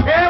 6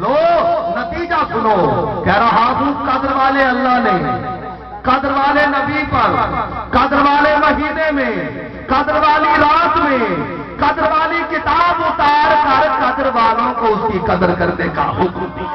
لو نتیجہ سنو، کہہ رہا ہوں قدر والے اللہ نے قدر والے نبی پر، قدر والے مہینے میں، قدر والی رات میں، قدر والی کتاب اتار کر قدر والوں کو اس کی قدر کرنے کا حکم دیا،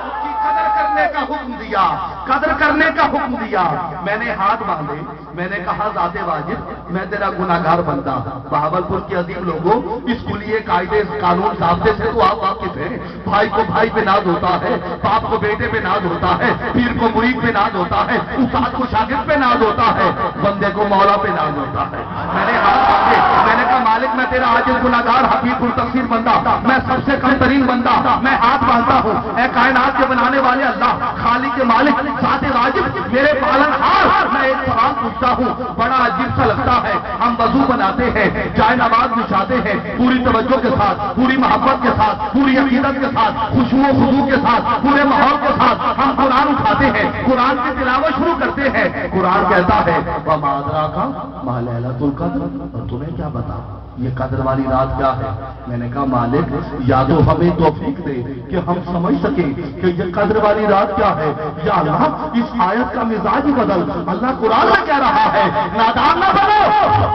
اس کی قدر کرنے کا حکم دیا، قدر کرنے کا حکم دیا۔ میں نے ہاتھ باندھے، میں نے کہا ذات واجب میں تیرا گناہگار بندہ، بہاولپور کے عظیم لوگوں اسکولیے قاعدے قانون ضابطے سے تو آپ واقف ہیں، بھائی کو بھائی پہ ناز ہوتا ہے، باپ کو بیٹے پہ ناز ہوتا ہے، پیر کو مرید پہ ناز ہوتا ہے، استاد کو شاگرد پہ ناز ہوتا ہے، بندے کو مولا پہ ناز ہوتا ہے۔ میں نے ہاتھ باندھے، میں نے کہا مالک میں تیرا عاجز گناہگار حقیق التقصیر بندہ، میں سب سے کم ترین بندہ، میں ہاتھ باندھتا ہوں، اے کائنات کے بنانے والے اللہ، خالق کے مالک، ذات واجب، میرے پالن ہار، میں ایک سوال پوچھتا ہوں، بڑا عجیب سا لگتا ہے، ہم وضو بناتے ہیں، جائے نماز بچھاتے ہیں، پوری توجہ کے ساتھ، پوری محبت کے ساتھ، پوری عقیدت کے ساتھ، خشوع و خضوع کے ساتھ، پورے ماحول کے ساتھ ہم قرآن اٹھاتے ہیں، قرآن کی تلاوت شروع کرتے ہیں، قرآن کہتا ہے وَمَا أَدْرَاكَ مَا لَيْلَةُ الْقَدْرِ، اور تمہیں کیا بتا یہ قدر والی رات کیا ہے؟ میں نے کہا مالک یا تو ہمیں توفیق دے کہ ہم سمجھ سکیں کہ یہ قدر والی رات کیا ہے، یا اللہ اس آیت کا مزاج بدل۔ اللہ قرآن میں کہہ رہا ہے نادان نہ بنو،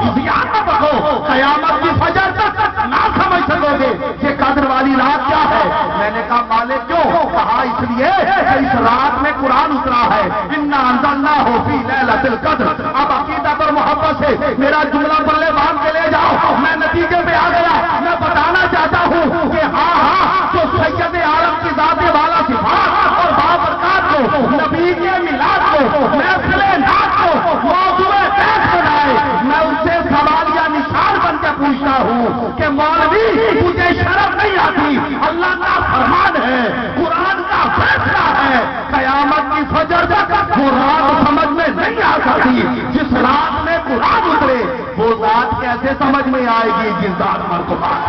عصیان نہ بنو، قیامت کی فجر تک نہ سمجھ سکو گے یہ قدر والی رات کیا ہے۔ میں نے کہا مالک کیوں؟ کہا اس لیے کہ اس رات میں قرآن اترا ہے، اِنَّا أَنزَلْنَاهُ فِي لَيْلَةِ الْقَدْرِ۔ اب عقیدہ پر محبت سے میرا جملہ پلے باندھ کے لے جاؤ، میں نتیجے پہ آ گیا۔ میں بتانا چاہتا ہوں کہ ہاں جو سید عالم کی ذات والا صفات اور بابرکات کو، نبی کے میلاد کو، محفل نعت کو موضوع بحث بنائے، میں ان سے سوال یا نشان بن کے پوچھتا ہوں کہ مولوی تجھے شرم نہیں آتی؟ اللہ کا فرمان ہے، قرآن کا فیصلہ ہے، قیامت کی فجر تک وہ رات سمجھ میں نہیں آ سکتی۔ جس رات میں قرآن اترے وہ ذات کیسے سمجھ میں آئے گی جس ذات پر قرآن۔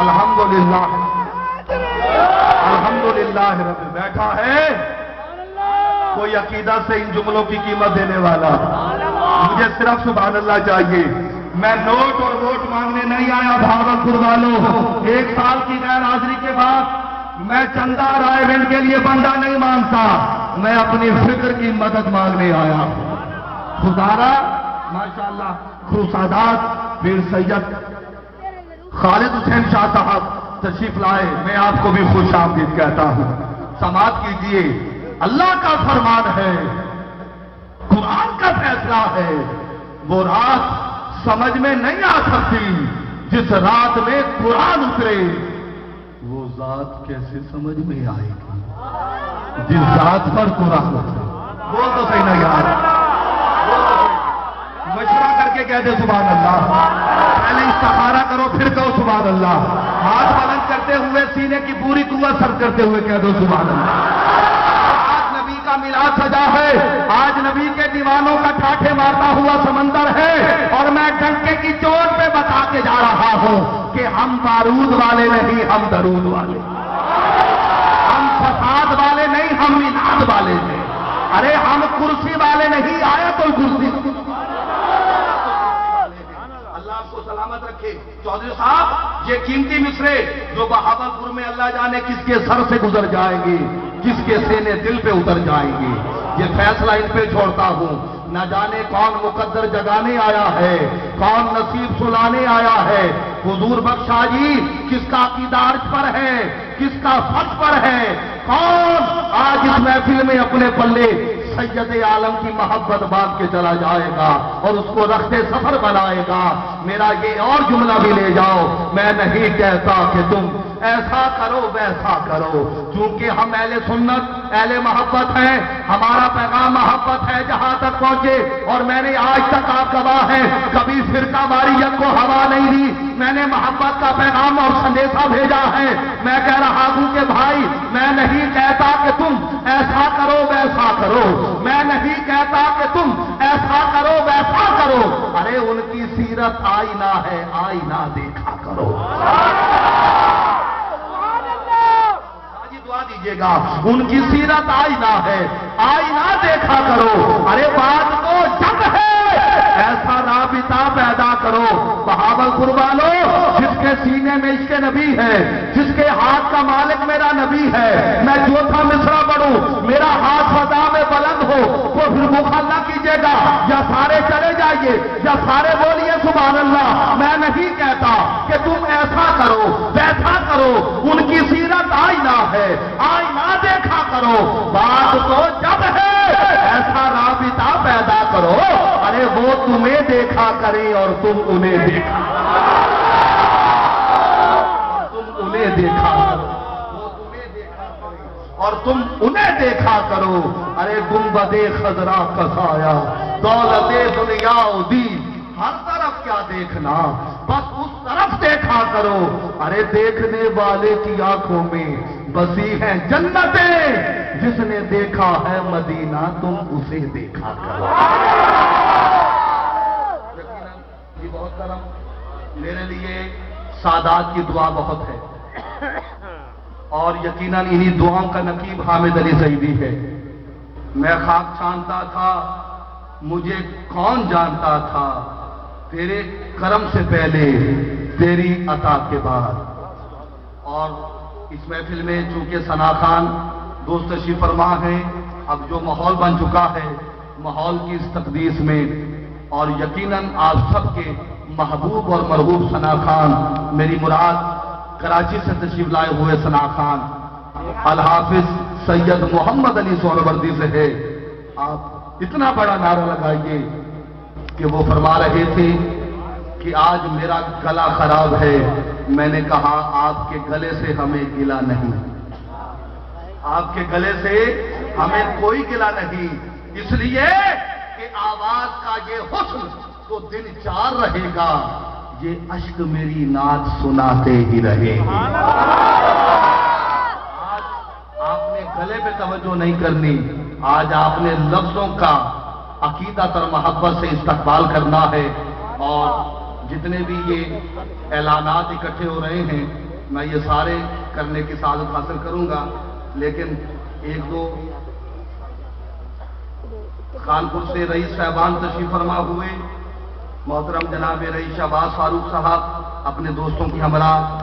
الحمدللہ الحمدللہ رب، بیٹھا ہے کوئی عقیدہ سے ان جملوں کی قیمت دینے والا؟ مجھے صرف سبحان اللہ چاہیے، میں نوٹ اور ووٹ مانگنے نہیں آیا بھاولپور والوں۔ 1 سال کی غیر حاضری کے بعد میں چندہ رائے بہن کے لیے بندہ نہیں مانگتا، میں اپنی فکر کی مدد مانگنے آیا۔ خدارا ماشاءاللہ خروسادات پیر سید خالد حسین شاہ صاحب تشریف لائے، میں آپ کو بھی خوش آمدید کہتا ہوں۔ سماعت کیجئے، اللہ کا فرمان ہے، قرآن کا فیصلہ ہے، وہ رات سمجھ میں نہیں آ سکتی جس رات میں قرآن اترے، وہ ذات کیسے سمجھ میں آئے گی جس ذات پر قرآن اترے؟ وہ تو صحیح نہیں یار، مشورہ کر کے کہہ دے سبحان اللہ، پہلے استخارہ کرو پھر کہو سبحان اللہ، ہاتھ بلند کرتے ہوئے سینے کی پوری قوت سر کرتے ہوئے کہہ دو سبحان اللہ۔ آج نبی کا میلاد سجا ہے، آج نبی کے دیوانوں کا ٹھاٹھے مارتا ہوا سمندر ہے، اور میں ڈنکے کی چوٹ پہ بتا کے جا رہا ہوں کہ ہم بارود والے نہیں، ہم درود والے، ہم فساد والے نہیں، ہم میلاد والے ہیں۔ ارے ہم کرسی والے نہیں، آیت الکرسی۔ اللہ آپ کو سلامت رکھے۔ چودھری صاحب یہ قیمتی مصرے جو بہاولپور میں اللہ جانے کس کے سر سے گزر جائیں گے، کس کے سینے دل پہ اتر جائیں گے، یہ فیصلہ ان پہ چھوڑتا ہوں۔ نہ جانے کون مقدر جگانے آیا ہے، کون نصیب سلانے آیا ہے۔ حضور بخشا جی کس کا عقیدہ عرش پر ہے، کس کا فرش پر ہے، کون آج اس محفل میں اپنے پلے سید عالم کی محبت باندھ کے چلا جائے گا اور اس کو رخت سفر بنائے گا۔ میرا یہ اور جملہ بھی لے جاؤ، میں نہیں کہتا کہ تم ایسا کرو ویسا کرو، چونکہ ہم اہل سنت اہل محبت ہیں، ہمارا پیغام محبت ہے جہاں تک پہنچے، اور میں نے آج تک آپ گواہ ہیں کبھی فرقہ واریت کو ہوا نہیں دی، میں نے محبت کا پیغام اور سندیشہ بھیجا ہے۔ میں کہہ رہا ہوں کہ بھائی میں نہیں کہتا کہ تم ایسا کرو ویسا کرو، میں نہیں کہتا کہ تم ایسا کرو ویسا کرو، ارے ان کی سیرت آئینہ ہے، آئینہ دیکھا کرو۔ دعا دیجیے گا، ان کی سیرت آئینہ ہے، آئینہ سینے میں عشق نبی ہے، جس کے ہاتھ کا مالک میرا نبی ہے، میں جو تھا مصرع پڑھوں، میرا ہاتھ فضا میں بلند ہو، وہ پھر مخالفہ کیجیے گا، یا سارے چلے جائیے یا سارے بولیے سبحان اللہ۔ میں نہیں کہتا کہ تم ایسا کرو ویسا کرو، ان کی سیرت آئینہ ہے، آئینہ دیکھا کرو، بات تو جب ہے ایسا رابطہ پیدا کرو، ارے وہ تمہیں دیکھا کرے اور تم انہیں دیکھا دیکھا کرو، وہ تمہیں دیکھا کرے اور تم انہیں دیکھا کرو، ارے گنبد خضرا کا سایہ دولت دنیا دی، ہر طرف کیا دیکھنا، بس اس طرف دیکھا کرو، ارے دیکھنے والے کی آنکھوں میں بسی ہیں جنتیں، جس نے دیکھا ہے مدینہ تم اسے دیکھا کرو۔ یقیناً یہ بہت کرم، میرے لیے سادات کی دعا بہت ہے، اور یقیناً انہی دعاؤں کا نقیب حامد علی زیدی ہے۔ میں خاک چھانتا تھا، مجھے کون جانتا تھا، تیرے کرم سے پہلے تیری عطا کے بعد۔ اور اس محفل میں چونکہ ثنا خان دوست تشریف فرما ہے، اب جو ماحول بن چکا ہے، ماحول کی اس تقدیس میں، اور یقیناً آپ سب کے محبوب اور مرغوب ثنا خان، میری مراد کراچی سے تشریف لائے ہوئے ثنا خان الحافظ سید محمد علی سہروردی سے ہے، آپ اتنا بڑا نعرہ لگائیے کہ وہ فرما رہے تھے کہ آج میرا گلا خراب ہے، میں نے کہا آپ کے گلے سے ہمیں گلا نہیں، آپ کے گلے سے ہمیں کوئی گلا نہیں، اس لیے کہ آواز کا یہ حسن تو دن چار رہے گا، یہ اشک میری نعت سناتے ہی رہے گی۔ آج آپ نے گلے پہ توجہ نہیں کرنی، آج آپ نے لفظوں کا عقیدت اور محبت سے استقبال کرنا ہے، اور جتنے بھی یہ اعلانات اکٹھے ہو رہے ہیں میں یہ سارے کرنے کی سعادت حاصل کروں گا، لیکن ایک دو خانپور سے رئیس صاحبان تشریف فرما ہوئے، محترم جناب رئیس شہباز فاروق صاحب اپنے دوستوں کی ہمراہ